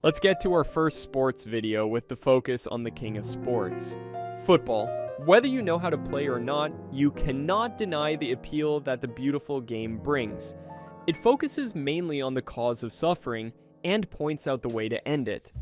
Let's get to our first sports video with the focus on the king of sports, football. Whether you know how to play or not, you cannot deny the appeal that the beautiful game brings. It focuses mainly on the cause of suffering and points out the way to end it.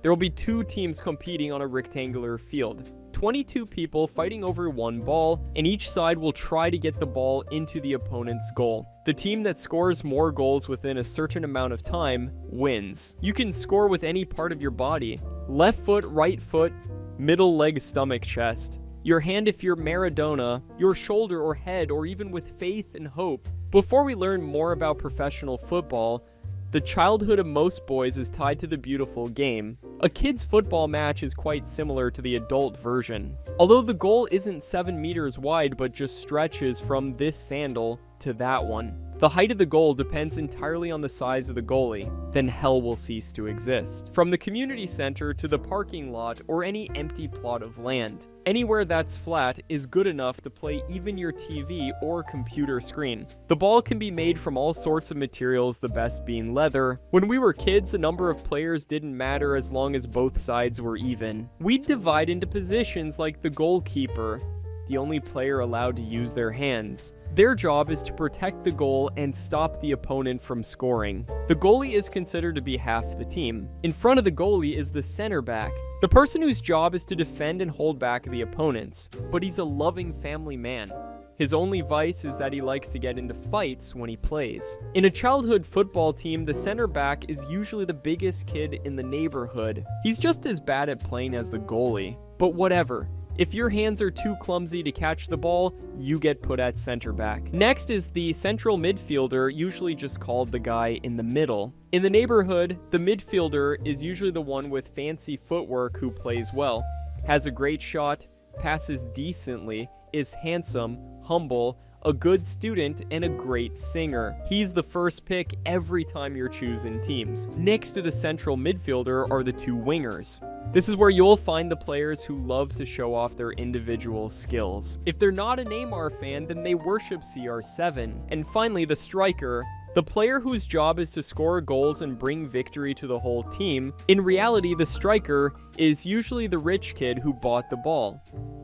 There will be two teams competing on a rectangular field, 22 people fighting over one ball, and each side will try to get the ball into the opponent's goal. The team that scores more goals within a certain amount of time wins. You can score with any part of your body: left foot, right foot, middle leg, stomach, chest, your hand if you're Maradona, your shoulder or head, or even with faith and hope. Before we learn more about professional football, the childhood of most boys is tied to the beautiful game. A kid's football match is quite similar to the adult version. Although the goal isn't 7 meters wide but just stretches from this sandal to that one. The height of the goal depends entirely on the size of the goalie. Then hell will cease to exist. From the community center to the parking lot or any empty plot of land. Anywhere that's flat is good enough to play even your TV or computer screen. The ball can be made from all sorts of materials, the best being leather. When we were kids, the number of players didn't matter as long as both sides were even. We'd divide into positions like the goalkeeper, the only player allowed to use their hands. Their job is to protect the goal and stop the opponent from scoring. The goalie is considered to be half the team. In front of the goalie is the center back, the person whose job is to defend and hold back the opponents. But he's a loving family man. His only vice is that he likes to get into fights when he plays. In a childhood football team, the center back is usually the biggest kid in the neighborhood. He's just as bad at playing as the goalie. But whatever. If your hands are too clumsy to catch the ball, you get put at center back. Next is the central midfielder, usually just called the guy in the middle. In the neighborhood, the midfielder is usually the one with fancy footwork who plays well, has a great shot, passes decently, is handsome, humble, a good student, and a great singer. He's the first pick every time you're choosing teams. Next to the central midfielder are the two wingers. This is where you'll find the players who love to show off their individual skills. If they're not a Neymar fan, then they worship CR7. And finally, the striker, the player whose job is to score goals and bring victory to the whole team. In reality, the striker is usually the rich kid who bought the ball.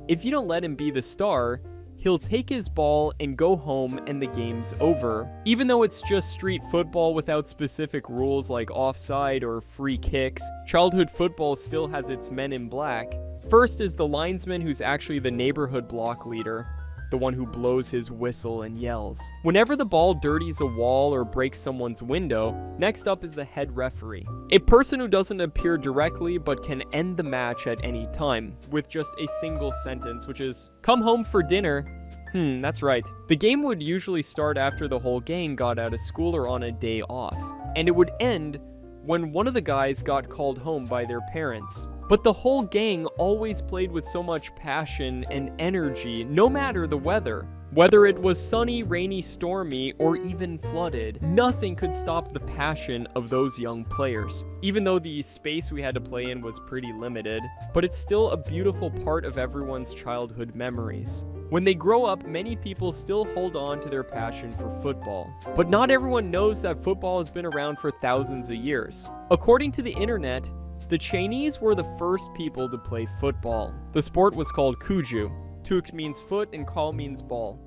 If you don't let him be the star, he'll take his ball and go home and the game's over. Even though it's just street football without specific rules like offside or free kicks, childhood football still has its men in black. First is the linesman, who's actually the neighborhood block leader, the one who blows his whistle and yells. Whenever the ball dirties a wall or breaks someone's window, next up is the head referee, a person who doesn't appear directly but can end the match at any time with just a single sentence, which is, "Come home for dinner." That's right. The game would usually start after the whole gang got out of school or on a day off, and it would end when one of the guys got called home by their parents. But the whole gang always played with so much passion and energy, no matter the weather. Whether it was sunny, rainy, stormy, or even flooded, nothing could stop the passion of those young players. Even though the space we had to play in was pretty limited, but it's still a beautiful part of everyone's childhood memories. When they grow up, many people still hold on to their passion for football. But not everyone knows that football has been around for thousands of years. According to the internet, the Chinese were the first people to play football. The sport was called kuju. Tuk means foot and kao means ball.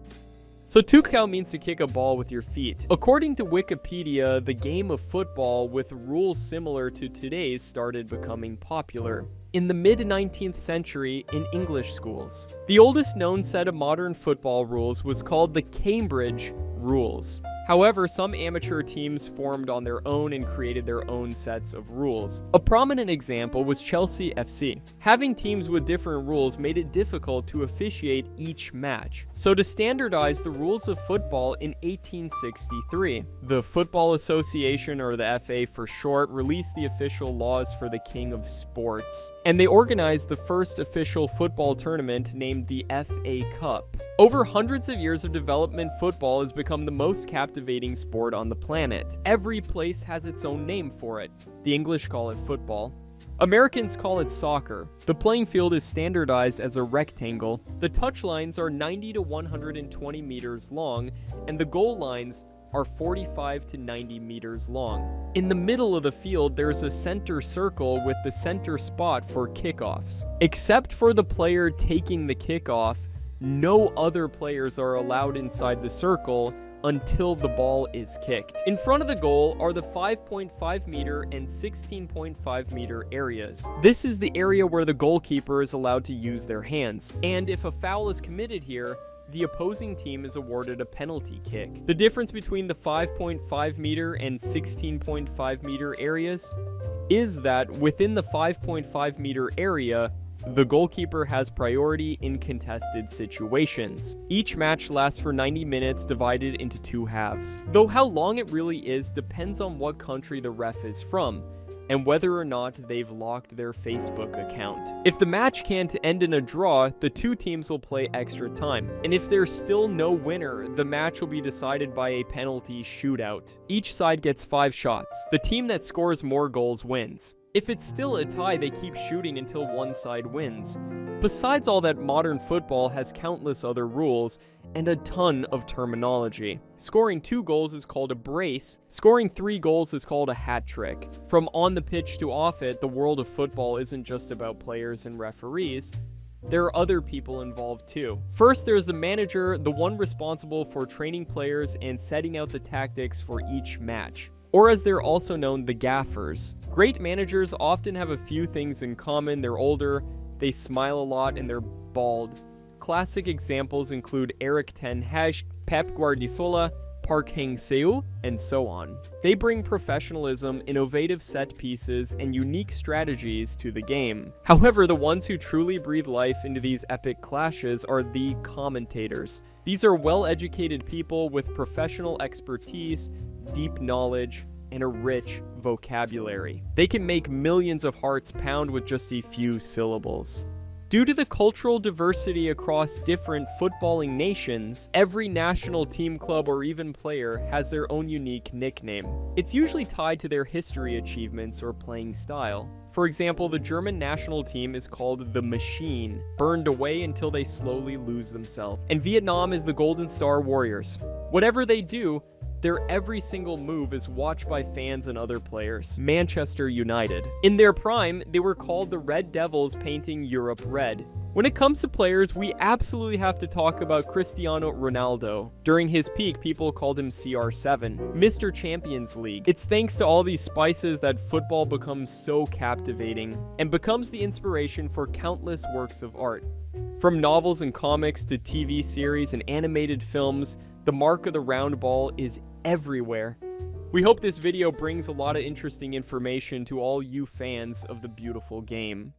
So tukao means to kick a ball with your feet. According to Wikipedia, the game of football with rules similar to today's started becoming popular in the mid-19th century in English schools. The oldest known set of modern football rules was called the Cambridge Rules. However, some amateur teams formed on their own and created their own sets of rules. A prominent example was Chelsea FC. Having teams with different rules made it difficult to officiate each match. So to standardize the rules of football in 1863, the Football Association, or the FA for short, released the official laws for the king of sports. And they organized the first official football tournament named the FA Cup. Over hundreds of years of development, football has become the most captivating sport on the planet. Every place has its own name for it. The English call it football. Americans call it soccer. The playing field is standardized as a rectangle. The touch lines are 90 to 120 meters long, and the goal lines are 45 to 90 meters long. In the middle of the field, there's a center circle with the center spot for kickoffs. Except for the player taking the kickoff, no other players are allowed inside the circle until the ball is kicked. In front of the goal are the 5.5 meter and 16.5 meter areas. This is the area where the goalkeeper is allowed to use their hands, and if a foul is committed here, the opposing team is awarded a penalty kick. The difference between the 5.5 meter and 16.5 meter areas is that within the 5.5 meter area, the goalkeeper has priority in contested situations. Each match lasts for 90 minutes divided into 2 halves. Though how long it really is depends on what country the ref is from, and whether or not they've locked their Facebook account. If the match can't end in a draw, the 2 teams will play extra time. And if there's still no winner, the match will be decided by a penalty shootout. Each side gets 5 shots. The team that scores more goals wins. If it's still a tie, they keep shooting until one side wins. Besides all that, modern football has countless other rules and a ton of terminology. Scoring 2 goals is called a brace. Scoring 3 goals is called a hat trick. From on the pitch to off it, the world of football isn't just about players and referees. There are other people involved too. First, there's the manager, the one responsible for training players and setting out the tactics for each match. Or as they're also known, the gaffers. Great managers often have a few things in common. They're older, they smile a lot, and they're bald. Classic examples include Erik ten Hag, Pep Guardiola, Park Hang-seo, and so on. They bring professionalism, innovative set pieces, and unique strategies to the game. However, the ones who truly breathe life into these epic clashes are the commentators. These are well-educated people with professional expertise, deep knowledge, and a rich vocabulary. They can make millions of hearts pound with just a few syllables. Due to the cultural diversity across different footballing nations, every national team, club, or even player has their own unique nickname. It's usually tied to their history achievements or playing style. For example, the German national team is called the Machine, burned away until they slowly lose themselves. And Vietnam is the Golden Star Warriors. Whatever they do, their every single move is watched by fans and other players. Manchester United. In their prime, they were called the Red Devils, painting Europe red. When it comes to players, we absolutely have to talk about Cristiano Ronaldo. During his peak, people called him CR7, Mr. Champions League. It's thanks to all these spices that football becomes so captivating and becomes the inspiration for countless works of art. From novels and comics to TV series and animated films, the mark of the round ball is everywhere. We hope this video brings a lot of interesting information to all you fans of the beautiful game.